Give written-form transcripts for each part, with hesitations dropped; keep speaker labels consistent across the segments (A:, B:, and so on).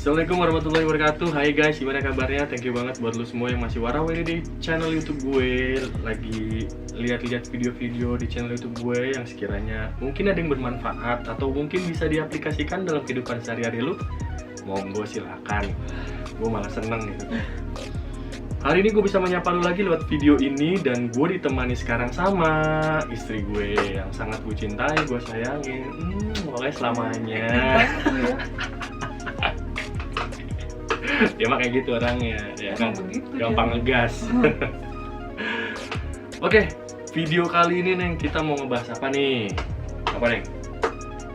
A: Assalamualaikum warahmatullahi wabarakatuh. Hai guys, gimana kabarnya? Thank you banget buat lu semua yang masih warawiri di channel YouTube gue. Lagi lihat-lihat video-video di channel YouTube gue yang sekiranya mungkin ada yang bermanfaat atau mungkin bisa diaplikasikan dalam kehidupan sehari-hari lu. Monggo silakan. Gue malah seneng gitu. Hari ini gue bisa menyapa lu lagi lewat video ini dan gue ditemani sekarang sama istri gue yang sangat gue cintai, gue sayangin. Pokoknya selamanya. Dia mah kayak gitu orangnya, ya kan? Gampang ngegas. Oke, video kali ini Neng, kita mau ngebahas apa nih? Apa Neng?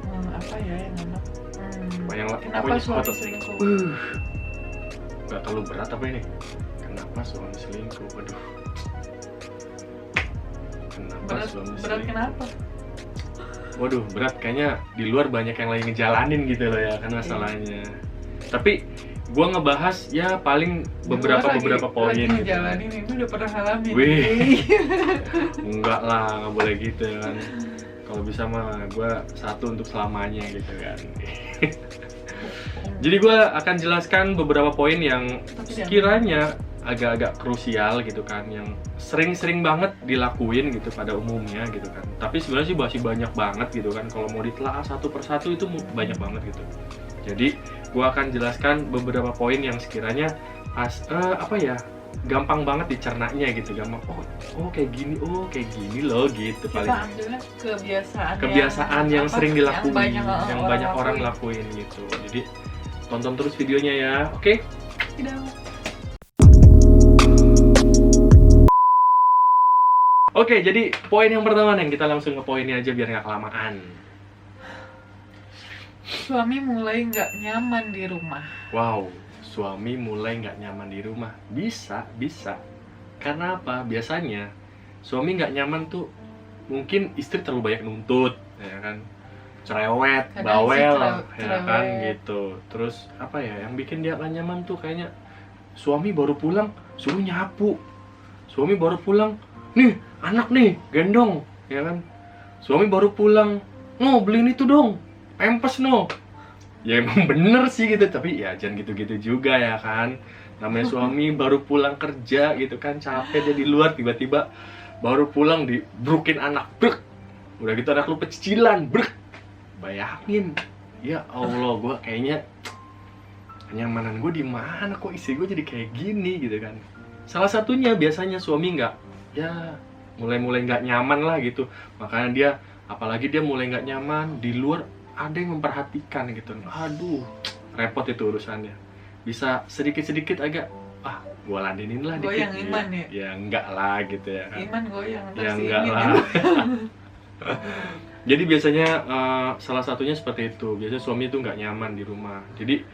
B: Apa ya yang enak?
A: Kenapa
B: suami selingkuh?
A: Gak terlalu berat apa ini? Kenapa suami selingkuh? Waduh. Kenapa suami selingkuh?
B: Berat kenapa?
A: Waduh, berat kayaknya di luar banyak yang lagi ngejalanin gitu loh ya kan masalahnya. Tapi gua ngebahas ya paling beberapa poin.
B: Lagi ngejalanin itu udah pernah ngalamin.
A: Wih, enggak lah, nggak boleh gitu ya kan. Kalau bisa mah gua satu untuk selamanya gitu kan. Jadi gua akan jelaskan beberapa poin yang sekiranya agak-agak krusial gitu kan, yang sering-sering banget dilakuin gitu pada umumnya gitu kan. Tapi sebenarnya sih masih banyak banget gitu kan. Kalau mau ditelaah satu persatu itu banyak banget gitu. Jadi gua akan jelaskan beberapa poin yang sekiranya gampang banget dicernanya gitu, gampang. Oh kayak gini loh gitu.
B: Kita
A: paling
B: ambilnya
A: kebiasaan yang sering dilakuin, yang banyak orang
B: lakuin.
A: lakuin gitu. Jadi tonton terus videonya ya, oke?
B: Tidak.
A: Oke, jadi poin yang pertama nih, kita langsung ke poinnya aja biar nggak kelamaan.
B: Suami mulai nggak nyaman di rumah.
A: Wow, suami mulai nggak nyaman di rumah. Bisa. Karena apa? Biasanya suami nggak nyaman tuh mungkin istri terlalu banyak nuntut, ya kan? Cerewet, bawel, ya kan gitu. Terus apa ya? Yang bikin dia nggak nyaman tuh kayaknya suami baru pulang, suruh nyapu. Suami baru pulang, nih anak nih gendong, ya kan? Suami baru pulang, no beliin itu dong, pempes no. Ya emang bener sih gitu, tapi ya jangan gitu-gitu juga ya kan. Namanya suami baru pulang kerja gitu kan, capek dia di luar, tiba-tiba baru pulang dibrukin anak, brek. Udah gitu anak lu pecicilan, brek. Bayangin, ya Allah, gue kayaknya kenyamanan gue di mana kok istri gue jadi kayak gini gitu kan. Salah satunya biasanya suami mulai nggak nyaman lah gitu, makanya dia, apalagi dia mulai nggak nyaman di luar ada yang memperhatikan gitu. Aduh, repot itu urusannya. Bisa sedikit agak gua ladenin lah dikit.
B: Goyang iman ya?
A: Ya enggak lah gitu ya kan.
B: Iman goyang.
A: Ya enggak lah. Jadi biasanya salah satunya seperti itu. Biasanya suami itu nggak nyaman di rumah. Jadi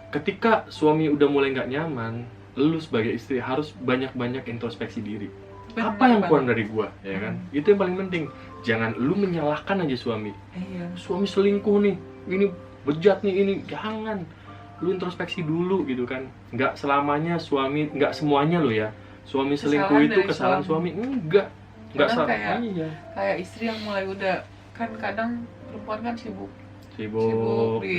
A: ketika suami udah mulai nggak nyaman, lu sebagai istri harus banyak-banyak introspeksi diri. Apa yang kurang dari gua, ya kan? Itu yang paling penting. Jangan lu menyalahkan aja suami.
B: Iya.
A: Suami selingkuh nih, ini bejat nih, ini jangan. Lu introspeksi dulu gitu kan. Nggak selamanya suami, nggak semuanya lo ya. Suami selingkuh itu kesalahan suami. Enggak salah.
B: Kayak istri yang mulai udah, kan kadang perempuan kan sibuk di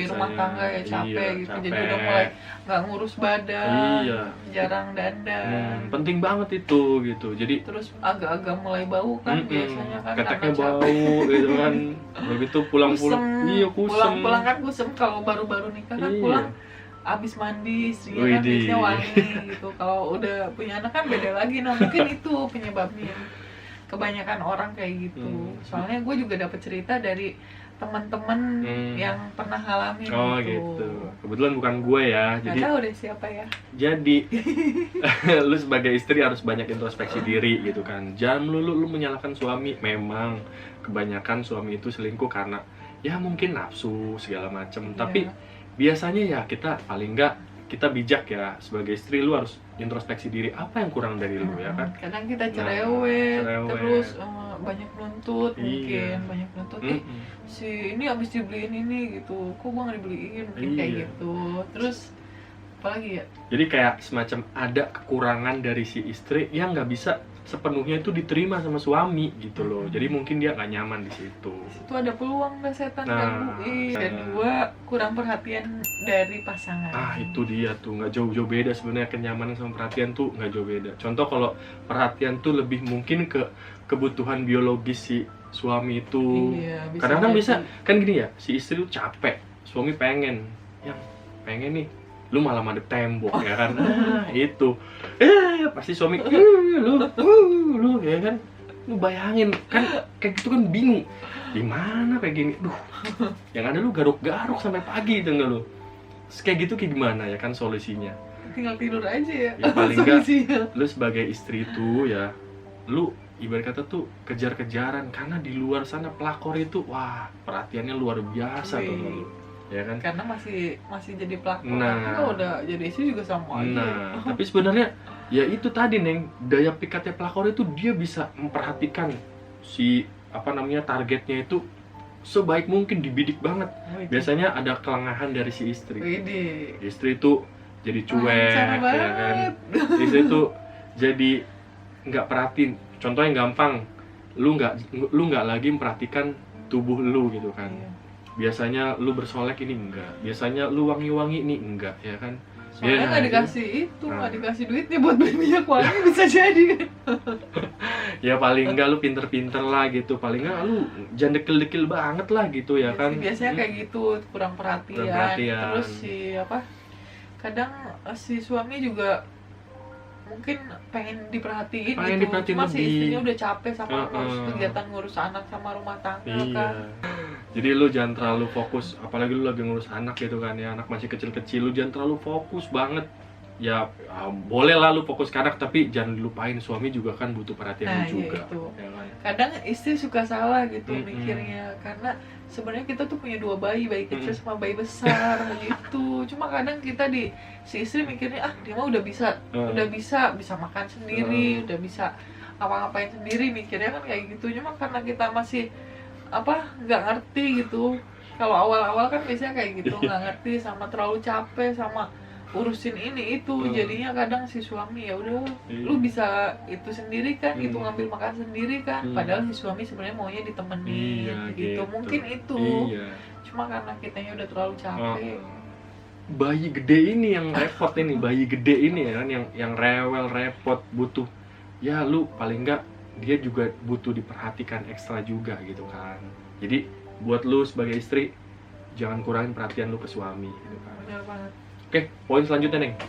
B: rumah tangga ya, capek gitu. Jadi udah mulai nggak ngurus badan, jarang dandan.
A: Penting banget itu gitu. Jadi
B: terus agak-agak mulai bau kan biasanya kan,
A: keteknya bau gitu kan. Begitu pulang-pulang
B: pulang kan kusem. Kalau baru-baru nikah kan pulang abis mandi, istrinya kan biasanya wangi gitu. Kalau udah punya anak kan beda lagi. Nah mungkin itu penyebabnya kebanyakan orang kayak gitu. Soalnya gue juga dapet cerita dari teman-teman yang pernah ngalamin
A: gitu. Kebetulan bukan gue ya. Jadi
B: nggak tahu deh siapa ya.
A: Jadi lu sebagai istri harus banyak introspeksi diri gitu kan. Jangan lu menyalahkan suami. Memang kebanyakan suami itu selingkuh karena ya mungkin nafsu segala macem. Tapi biasanya ya kita paling enggak, kita bijak ya sebagai istri, lu harus introspeksi diri, apa yang kurang dari lu ya kan.
B: Kadang kita cerewet. Terus banyak nuntut, mungkin banyak nuntut. Si ini abis dibeliin ini gitu, kok gua nggak dibeliin, mungkin kayak gitu. Terus apalagi ya?
A: Jadi kayak semacam ada kekurangan dari si istri yang nggak bisa sepenuhnya itu diterima sama suami gitu loh. Jadi mungkin dia nggak nyaman di situ.
B: Itu ada peluang dah setan
A: Nah,
B: gangguin. Kedua, kurang perhatian dari pasangan.
A: Itu dia tuh, nggak jauh-jauh beda sebenarnya, kenyamanan sama perhatian tuh nggak jauh beda. Contoh kalau perhatian tuh lebih mungkin ke kebutuhan biologis si suami itu.
B: Iya,
A: Kadang-kadang
B: jadi.
A: bisa kan gini ya, si istri tuh capek, suami pengen nih, lu malah madep tembok ya kan. Itu pasti suami lu ya kan. Lu bayangin kan kayak gitu kan, bingung gimana kayak gini, yang ada lu garuk-garuk sampai pagi tuh nggak lu. Terus kayak gitu kayak gimana ya kan solusinya?
B: Tinggal tidur aja ya.
A: Ya paling nggak
B: Solusinya.
A: lu sebagai istri itu ya, lu ibarat kata tuh kejar-kejaran, karena di luar sana pelakor itu wah perhatiannya luar biasa tuh
B: Wih.
A: lu. Ya kan?
B: Karena masih jadi pelakor.
A: Nah.
B: Kalau udah jadi istri juga sama aja.
A: Nah, tapi sebenarnya ya itu tadi Neng, daya pikatnya pelakor itu dia bisa memperhatikan si targetnya itu sebaik mungkin, dibidik banget.
B: Wih,
A: Biasanya ada kelengahan dari si istri.
B: Widih.
A: Istri itu jadi cuek,
B: Lancar
A: ya kan.
B: banget.
A: Istri itu jadi nggak perhatiin. Contoh yang gampang, lu nggak lagi memperhatikan tubuh lu gitu kan.
B: Iya.
A: Biasanya lu bersolek ini enggak, biasanya lu wangi-wangi ini enggak, ya kan.
B: Soalnya
A: Dia
B: nggak dikasih itu,
A: Nah.
B: nggak dikasih duitnya buat beli minyak wangi bisa jadi kan.
A: Ya paling enggak lu pinter-pinter lah gitu, paling enggak lu jangan dekil-dekil banget lah gitu ya kan.
B: Biasanya kayak gitu, kurang perhatian.
A: Kurang perhatian.
B: Terus kadang si suami juga mungkin pengen diperhatiin
A: Pengen
B: gitu.
A: diperhatiin
B: Cuma si
A: lebih.
B: istrinya udah capek sama ngurus
A: Heeh.
B: kegiatan ngurus anak sama rumah tangga
A: Iya.
B: kan.
A: Jadi lu jangan terlalu fokus, apalagi lu lagi ngurus anak gitu kan ya, anak masih kecil-kecil, lu jangan terlalu fokus banget. Ya, boleh lah lu fokus ke anak, tapi jangan lupain suami juga kan butuh perhatian
B: Nah,
A: lu
B: iya
A: juga.
B: itu.
A: Ya kan?
B: Kadang istri suka salah gitu
A: Mm-mm.
B: mikirnya, karena sebenarnya kita tuh punya 2 bayi kecil
A: Mm-mm.
B: sama bayi besar gitu. Cuma kadang si istri mikirnya dia mah udah bisa makan sendiri, udah bisa apa-ngapain sendiri, mikirnya kan kayak gitu. Cuma karena kita masih nggak ngerti gitu. Kalau awal-awal kan biasanya kayak gitu, nggak ngerti sama terlalu capek sama urusin ini itu, jadinya kadang si suami ya udah lu bisa itu sendiri kan, gitu ngambil makan sendiri kan, padahal si suami sebenarnya maunya ditemenin.
A: Iya,
B: gitu. Mungkin itu.
A: Iya.
B: Cuma karena kitanya udah terlalu capek.
A: Bayi gede ini yang repot ini, bayi gede ini ya kan, yang rewel, repot, butuh. Ya lu paling enggak dia juga butuh diperhatikan ekstra juga gitu kan. Jadi buat lu sebagai istri jangan kurangin perhatian lu ke suami gitu kan.
B: Benar banget.
A: Oke, poin selanjutnya Neng.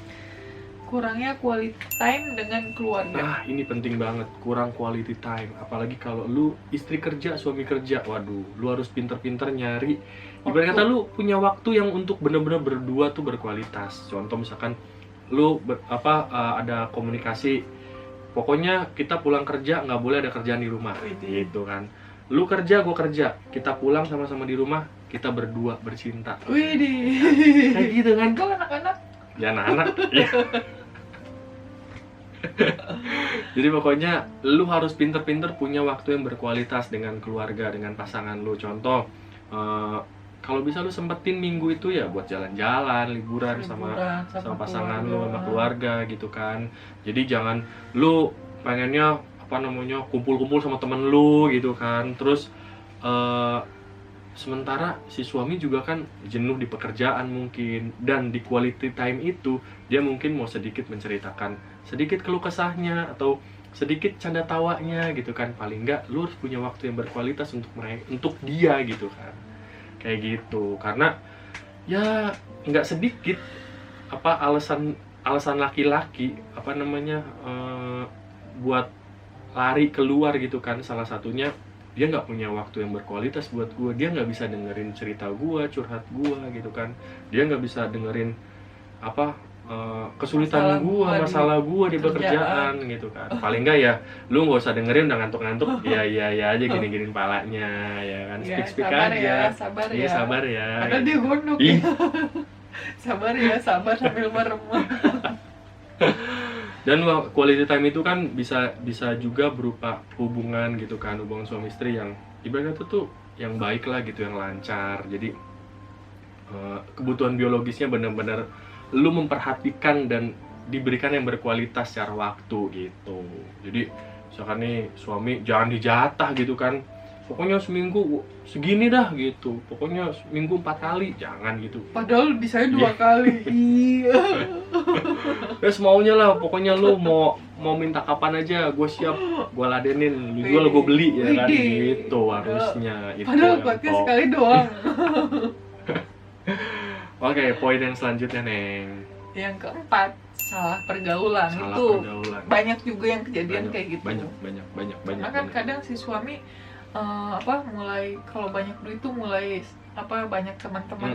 B: Kurangnya quality time dengan keluarga.
A: Nah, ini penting banget, kurang quality time. Apalagi kalau lu istri kerja, suami kerja. Waduh, lu harus pinter-pinter nyari. Ibarat kata lu punya waktu yang untuk bener-bener berdua tuh berkualitas. Contoh misalkan lu ada komunikasi. Pokoknya kita pulang kerja nggak boleh ada kerjaan di rumah. Gitu kan. Lu kerja, gua kerja. Kita pulang sama-sama di rumah, kita berdua bercinta.
B: Widih.
A: Kayak gitu kan.
B: Kau anak-anak
A: Ya anak-anak. Ya. Jadi pokoknya lu harus pinter-pinter punya waktu yang berkualitas dengan keluarga, dengan pasangan lu. Contoh, kalau bisa lu sempetin minggu itu ya buat jalan-jalan, liburan sama pasangan lu, sama keluarga gitu kan. Jadi jangan lu pengennya kumpul-kumpul sama temen lu gitu kan. Terus sementara si suami juga kan jenuh di pekerjaan mungkin, dan di quality time itu dia mungkin mau sedikit menceritakan sedikit keluh kesahnya atau sedikit canda tawanya gitu kan. Paling enggak lu harus punya waktu yang berkualitas untuk dia gitu kan, kayak gitu. Karena ya nggak sedikit alasan laki-laki buat lari keluar gitu kan. Salah satunya dia nggak punya waktu yang berkualitas buat gue, dia nggak bisa dengerin cerita gue, curhat gue gitu kan, dia nggak bisa dengerin kesulitan masalah gue di pekerjaan gitu kan. Paling nggak ya lu nggak usah dengerin, udah ngantuk-ngantuk ya aja gini-gini palanya ya kan, speak aja,
B: sabar
A: ya.
B: Padahal dia gondok
A: Ih.
B: sabar sambil merem.
A: Dan quality time itu kan bisa juga berupa hubungan gitu kan, hubungan suami istri yang ibaratnya tuh yang baik lah gitu, yang lancar. Jadi kebutuhan biologisnya benar-benar lu memperhatikan dan diberikan yang berkualitas secara waktu gitu. Jadi Misalkan nih suami jangan dijatah gitu kan, pokoknya seminggu segini dah gitu, pokoknya seminggu 4 kali, jangan gitu.
B: Padahal di saya 2 kali. Iya.
A: Ya semaunya lah, pokoknya lu mau minta kapan aja, gue siap, gue ladenin, lu jual gue beli ya kan,
B: Widih.
A: gitu harusnya. Itu
B: Padahal
A: yang
B: kuatnya
A: top.
B: sekali doang.
A: Oke, poin yang selanjutnya Neng.
B: Yang keempat, salah pergaulan.
A: Salah
B: Itu
A: pergaulan.
B: banyak juga yang kejadian
A: Banyak,
B: kayak gitu.
A: banyak.
B: Karena kan kadang si suami mulai kalau banyak duit tuh mulai banyak teman-teman,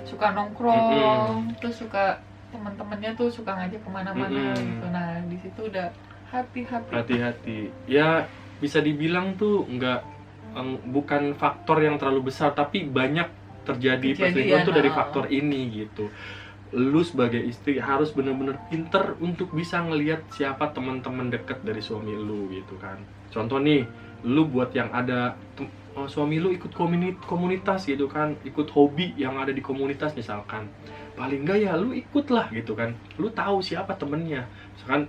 B: suka nongkrong, terus suka teman-temannya tuh suka ngajak kemana-mana gitu. Nah di situ udah hati-hati.
A: Ya bisa dibilang tuh bukan faktor yang terlalu besar, tapi banyak terjadi perselingkuhan tuh dari faktor ini gitu. Lu sebagai istri harus bener-bener pinter untuk bisa ngelihat siapa teman-teman deket dari suami lu gitu kan. Contoh nih, lu buat yang ada suami lu ikut komunitas gitu kan, ikut hobi yang ada di komunitas misalkan, paling enggak ya lu ikutlah gitu kan, lu tahu siapa temennya. Misalkan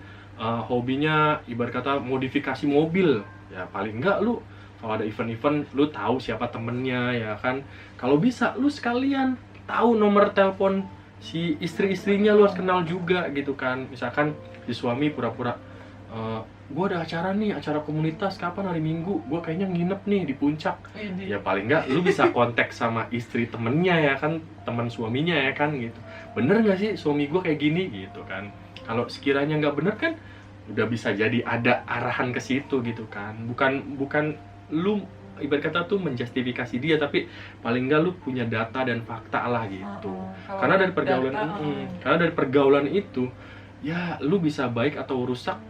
A: hobinya ibarat kata modifikasi mobil, ya paling enggak lu kalau ada event-event lu tahu siapa temennya ya kan. Kalau bisa lu sekalian tahu nomor telepon si istri-istrinya, lu harus kenal juga gitu kan. Misalkan si suami pura-pura gue ada acara nih, acara komunitas kapan hari Minggu, gue kayaknya nginep nih di puncak. Ya paling nggak lu bisa kontak sama istri temennya ya kan, teman suaminya ya kan gitu, bener nggak sih suami gue kayak gini gitu kan. Kalau sekiranya nggak bener kan udah bisa jadi ada arahan ke situ gitu kan. Bukan lu ibarat kata tuh menjustifikasi dia, tapi paling nggak lu punya data dan fakta lah gitu. Karena dari pergaulan karena dari pergaulan itu ya lu bisa baik atau rusak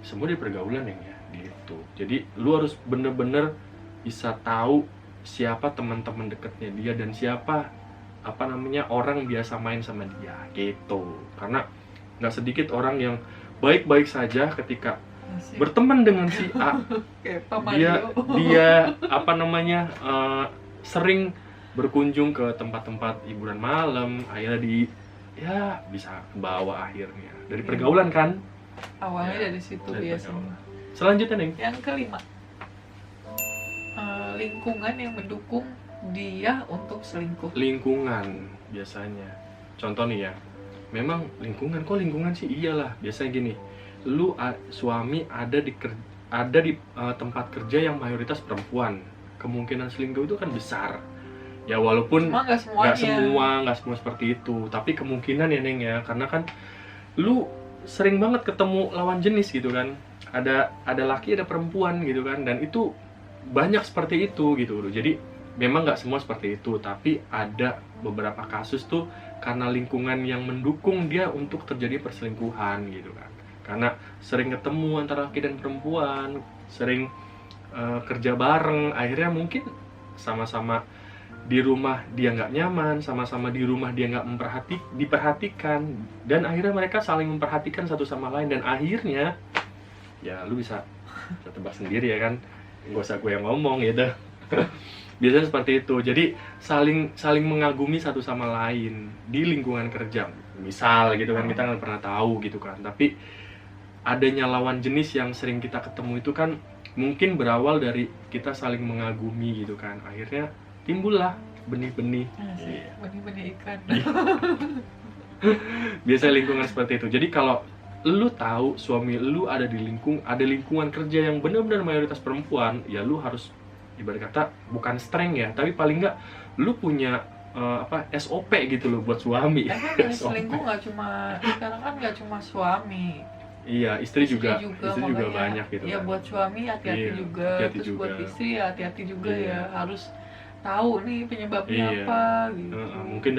A: semua dari pergaulan ya gitu. Jadi lu harus bener-bener bisa tahu siapa teman-teman dekatnya dia dan siapa orang biasa main sama dia gitu. Karena nggak sedikit orang yang baik-baik saja ketika berteman dengan si A, dia sering berkunjung ke tempat-tempat hiburan malam, akhirnya bisa ke bawah akhirnya dari pergaulan kan.
B: Awalnya dari situ biasanya.
A: Selanjutnya nih,
B: yang kelima, lingkungan yang mendukung dia untuk selingkuh.
A: Lingkungan biasanya. Contoh nih ya, memang lingkungan sih iyalah. Biasanya gini, lu suami ada di tempat kerja yang mayoritas perempuan, kemungkinan selingkuh itu kan besar. Ya walaupun nggak semua seperti itu, tapi kemungkinan ya Neng ya, karena kan lu sering banget ketemu lawan jenis gitu kan, ada laki ada perempuan gitu kan, dan itu banyak seperti itu gitu loh. Jadi memang nggak semua seperti itu, tapi ada beberapa kasus tuh karena lingkungan yang mendukung dia untuk terjadi perselingkuhan gitu kan, karena sering ketemu antara laki dan perempuan, sering kerja bareng, akhirnya mungkin sama-sama di rumah dia nggak nyaman, sama-sama di rumah dia nggak diperhatikan, dan akhirnya mereka saling memperhatikan satu sama lain, dan akhirnya ya lu bisa tebak sendiri ya kan, nggak usah gue yang ngomong gitu. Biasanya seperti itu. Jadi saling mengagumi satu sama lain di lingkungan kerja misal gitu kan, kita nggak pernah tahu gitu kan, tapi adanya lawan jenis yang sering kita ketemu itu kan mungkin berawal dari kita saling mengagumi gitu kan, akhirnya timbullah benih-benih
B: ikan.
A: Biasa lingkungan seperti itu. Jadi kalau lu tahu suami lu ada lingkungan kerja yang benar-benar mayoritas perempuan, ya lu harus ibarat kata bukan strength ya, tapi paling nggak lu punya SOP gitu loh buat suami.
B: Emang selingkuh sekarang kan nggak cuma suami.
A: Iya, istri juga banyak gitu
B: ya
A: kan.
B: Buat suami hati-hati juga, terus juga. Buat istri ya hati-hati juga ya, harus tahu nih penyebabnya apa gitu.
A: Mungkin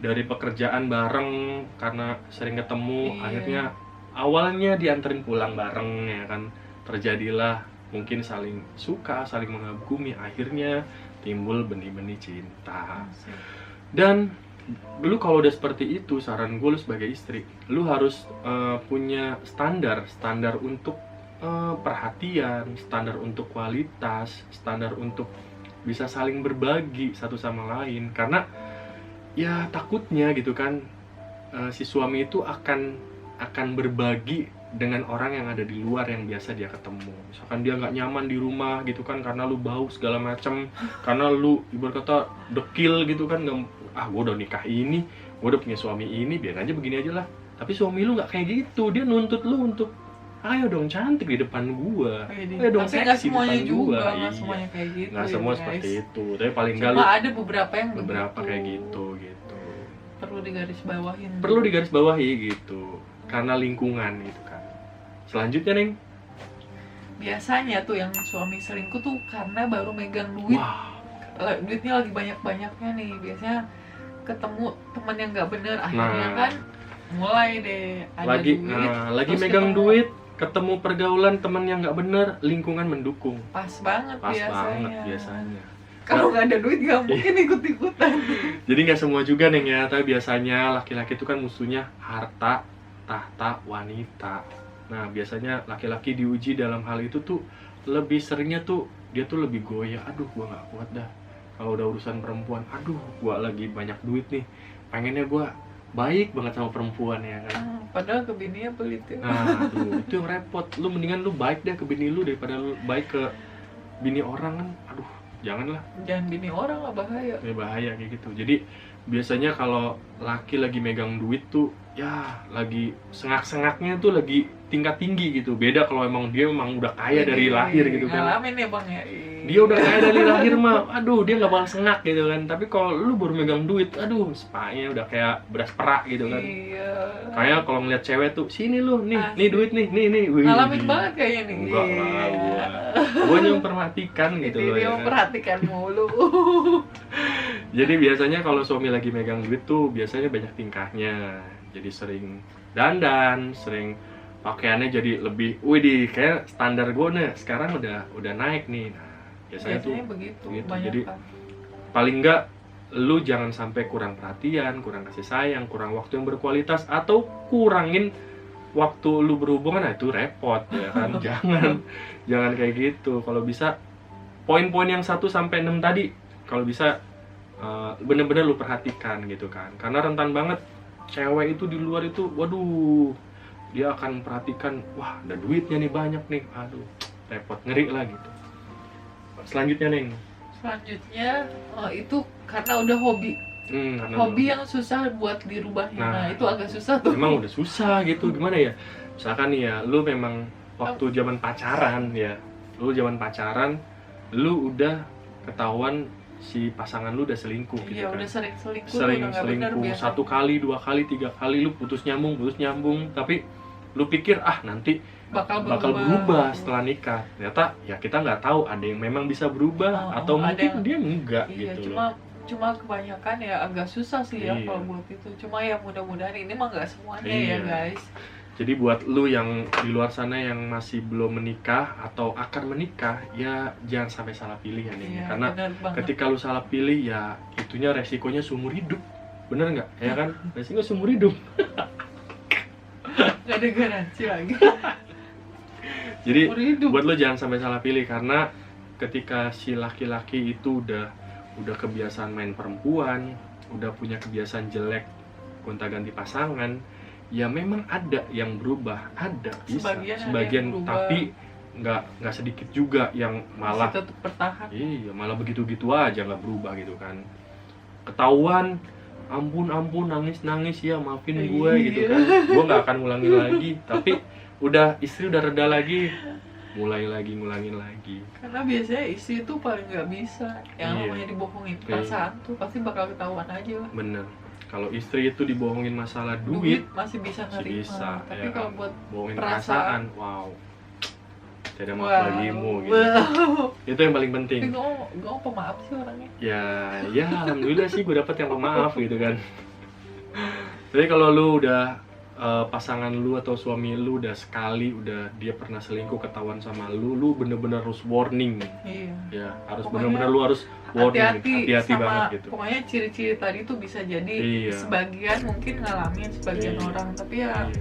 A: dari pekerjaan bareng karena sering ketemu, akhirnya awalnya dianterin pulang bareng ya kan, terjadilah mungkin saling suka, saling mengagumi, akhirnya timbul benih-benih cinta. Dan lu kalau udah seperti itu, saran gue lu sebagai istri, lu harus punya standar untuk perhatian, standar untuk kualitas, standar untuk bisa saling berbagi satu sama lain. Karena ya takutnya gitu kan si suami itu akan berbagi dengan orang yang ada di luar yang biasa dia ketemu. Misalkan dia nggak nyaman di rumah gitu kan karena lu bau segala macam, karena lu ibarat kata dekil gitu kan, nggak, gue udah nikah ini, gue udah punya suami ini, biar aja begini aja lah. Tapi suami lu nggak kayak gitu, dia nuntut lu untuk ayo dong cantik di depan gua, ayo dong
B: tapi nggak
A: seksi di
B: semuanya
A: depan
B: juga,
A: gua.
B: nggak semuanya kayak gitu.
A: Nggak
B: ya,
A: semua
B: guys.
A: seperti itu, tapi paling nggak
B: Cuma
A: lu
B: ada beberapa yang
A: beberapa
B: begitu.
A: kayak gitu.
B: Perlu digarisbawahin.
A: Perlu digarisbawahi gitu, karena lingkungan gitu kan. Selanjutnya Neng,
B: Biasanya tuh yang suami selingkuh tuh karena baru megang duit,
A: wah,
B: duitnya lagi banyak-banyaknya nih. Biasanya ketemu teman yang nggak bener, akhirnya
A: Nah.
B: kan mulai deh ada
A: lagi
B: duit.
A: lagi
B: terus
A: megang
B: ketemu.
A: duit, ketemu pergaulan teman yang nggak bener, lingkungan mendukung.
B: Pas banget
A: Pas
B: biasanya.
A: banget biasanya.
B: Kalau nggak ada duit nggak mungkin ikut-ikutan.
A: Jadi nggak semua juga Neng ya, tapi biasanya laki-laki itu kan musuhnya harta, tahta, wanita. Nah biasanya laki-laki diuji dalam hal itu tuh lebih seringnya tuh dia tuh lebih goyah. Aduh gua nggak kuat dah kalau udah urusan perempuan. Aduh gua lagi banyak duit nih, pengennya gua baik banget sama perempuan ya kan.
B: Padahal ke bininya pelit ya.
A: Nah tuh itu yang repot. Lu mendingan lu baik deh ke bini lu daripada lu baik ke bini orang kan. Aduh janganlah.
B: Jangan bini orang lah, bahaya.
A: Kayak bahaya kayak gitu. Jadi biasanya kalau laki lagi megang duit tuh ya lagi sengak-sengaknya tuh lagi tingkat tinggi gitu. Beda kalau emang dia emang udah kaya dari lahir gitu kan.
B: Ngalamin ya bang ya.
A: Dia udah kaya dari lahir mah, aduh dia nggak bakal sengak gitu kan. Tapi kalau lu baru megang duit, aduh sepanya udah kayak beras perak gitu kan.
B: Iya.
A: Kayak kalau ngeliat cewek tuh, sini lu nih,
B: Asik.
A: nih duit nih. Wih.
B: Ngalamin banget kayaknya nih.
A: Enggak lah gua yang memperhatikan gitu loh.
B: Dia
A: Ya kan?
B: memperhatikan mulu.
A: Jadi biasanya kalau suami lagi megang duit tuh biasanya banyak tingkahnya. Jadi sering dandan, sering pakaiannya jadi lebih, widih kayak standar gue nih sekarang udah naik nih. Nah, biasanya tuh
B: begitu.
A: gitu.
B: Banyak
A: Jadi
B: kan.
A: paling enggak lu jangan sampai kurang perhatian, kurang kasih sayang, kurang waktu yang berkualitas, atau kurangin waktu lu berhubungan. Nah itu repot ya kan. jangan kayak gitu. Kalau bisa poin-poin yang 1 sampai 6 tadi kalau bisa bener-bener lu perhatikan gitu kan. Karena rentan banget cewek itu di luar itu, waduh, dia akan perhatikan, wah ada duitnya nih banyak nih, aduh repot, ngeri lah gitu. Selanjutnya Neng,
B: Selanjutnya itu karena udah hobi.
A: karena
B: Hobi yang susah buat dirubahnya. Nah, itu agak susah tuh.
A: memang udah susah gitu, gimana ya, misalkan nih ya, lu memang waktu zaman pacaran ya, lu udah ketahuan si pasangan lu udah selingkuh gitu
B: Iya,
A: kan.
B: udah sering selingkuh.
A: Sering
B: udah nggak bener
A: selingkuh,
B: biasanya.
A: 1 kali, 2 kali, 3 kali, lu putus nyambung, tapi lu pikir nanti
B: bakal
A: berubah setelah nikah. Ternyata ya kita nggak tahu, ada yang memang bisa berubah atau
B: ada
A: mungkin
B: yang-
A: dia enggak
B: Iya,
A: gitu
B: cuma
A: loh.
B: kebanyakan ya agak susah sih ya
A: Iya.
B: kalau buat itu. Cuma ya mudah-mudahan ini mah nggak semuanya
A: Iya.
B: ya guys.
A: Jadi buat lu yang di luar sana yang masih belum menikah atau akan menikah, ya jangan sampai salah pilih ya nih.
B: Iya,
A: Karena
B: bener banget.
A: ketika lu salah pilih ya itunya resikonya seumur hidup. Bener nggak? Ya kan? Resiko seumur hidup.
B: Nggak ada garansi lagi.
A: Jadi
B: Seumur hidup.
A: buat lo jangan sampai salah pilih, karena ketika si laki-laki itu udah kebiasaan main perempuan, udah punya kebiasaan jelek gonta-ganti pasangan, ya memang ada yang berubah, ada bisa
B: Sebagian ada
A: sebagian
B: yang berubah.
A: tapi nggak sedikit juga yang malah
B: Masih tetap bertahan.
A: iya malah begitu-gitu aja nggak berubah gitu kan. Ketahuan ampun nangis ya maafin gue gitu
B: Iya.
A: kan, gue nggak akan ngulangin lagi, tapi udah istri udah reda lagi, ngulangin lagi.
B: Karena biasanya istri itu paling nggak bisa. Yang
A: Iya.
B: namanya dibohongin
A: Iya.
B: perasaan tuh pasti bakal ketahuan aja lah.
A: Bener, kalau istri itu dibohongin masalah duit
B: masih bisa
A: masih
B: nerima.
A: bisa,
B: Tapi
A: ya
B: kalau
A: kan?
B: buat
A: bohongin
B: perasaan.
A: perasaan, wow, tidak maaf
B: wow,
A: bagimu gitu.
B: wow.
A: Itu yang paling penting.
B: Tapi gue pemaaf sih orangnya.
A: Ya alhamdulillah sih gue dapet yang pemaaf gitu kan. Jadi kalau lu udah pasangan lu atau suami lu udah sekali udah dia pernah selingkuh ketahuan sama lu bener-bener harus warning.
B: Iya.
A: Ya harus
B: Pokoknya
A: bener-bener lu harus warning, hati-hati
B: sama
A: banget gitu.
B: pokoknya ciri-ciri tadi tuh bisa jadi
A: Iya.
B: sebagian mungkin ngalamin sebagian
A: Iya.
B: orang, tapi ya
A: Iya.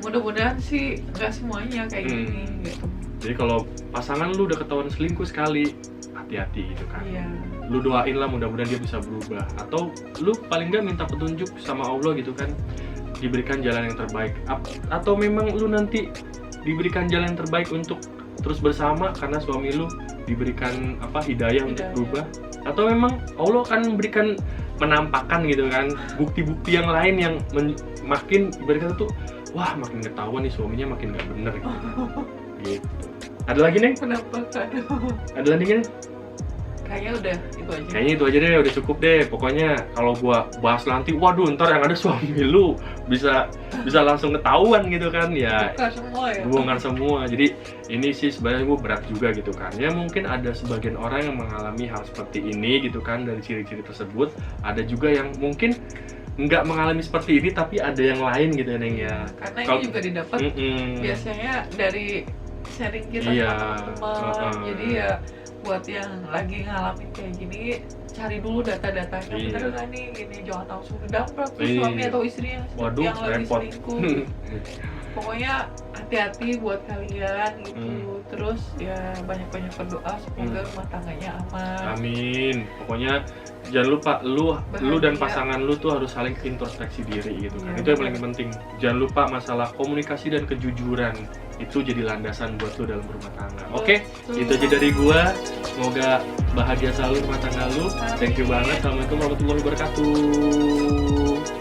B: mudah-mudahan sih nggak semuanya kayak
A: Hmm.
B: gini gitu.
A: Jadi kalau pasangan lu udah ketahuan selingkuh sekali, hati-hati gitu kan.
B: Iya.
A: Lu doain lah mudah-mudahan dia bisa berubah, atau lu paling nggak minta petunjuk sama Allah gitu kan. diberikan jalan yang terbaik. Atau memang lu nanti diberikan jalan yang terbaik untuk terus bersama karena suami lu diberikan hidayah untuk berubah, atau memang Allah akan memberikan menampakkan gitu kan bukti-bukti yang lain yang makin ibaratnya tuh wah makin ketahuan nih suaminya makin gak bener gitu. Gitu. Ada lagi Neng?
B: Penampakan.
A: Ada lagi Neng?
B: Kayaknya udah itu aja.
A: Kayaknya itu aja deh, udah cukup deh. Pokoknya kalau gua bahas nanti, waduh ntar yang ada suami lu bisa langsung ketahuan gitu kan ya.
B: Bukan semua ya.
A: Bongkar semua. Jadi ini sih sebenarnya gua berat juga gitu kan. Ya mungkin ada sebagian orang yang mengalami hal seperti ini gitu kan dari ciri-ciri tersebut. Ada juga yang mungkin nggak mengalami seperti ini tapi ada yang lain gitu ya Neng ya.
B: Karena ini juga didapat biasanya dari sharing kita
A: Iya.
B: sama teman. Jadi ya buat yang lagi ngalamin kayak gini, cari dulu data-datanya bener nggak nih gini, jangan langsung damprak suami atau istri yang lagi
A: repot.
B: selingkuh. Pokoknya hati-hati buat kalian gitu. Terus ya banyak-banyak berdoa semoga rumah tangganya aman.
A: Amin. Pokoknya jangan lupa lu dan pasangan lu tuh harus saling introspeksi diri gitu kan. Itu yang paling penting. Jangan lupa masalah komunikasi dan kejujuran. Itu jadi landasan buat lu dalam rumah tangga. Oke, itu aja dari gua. Semoga bahagia selalu rumah tangga lu. Thank you banget. Assalamualaikum warahmatullahi wabarakatuh.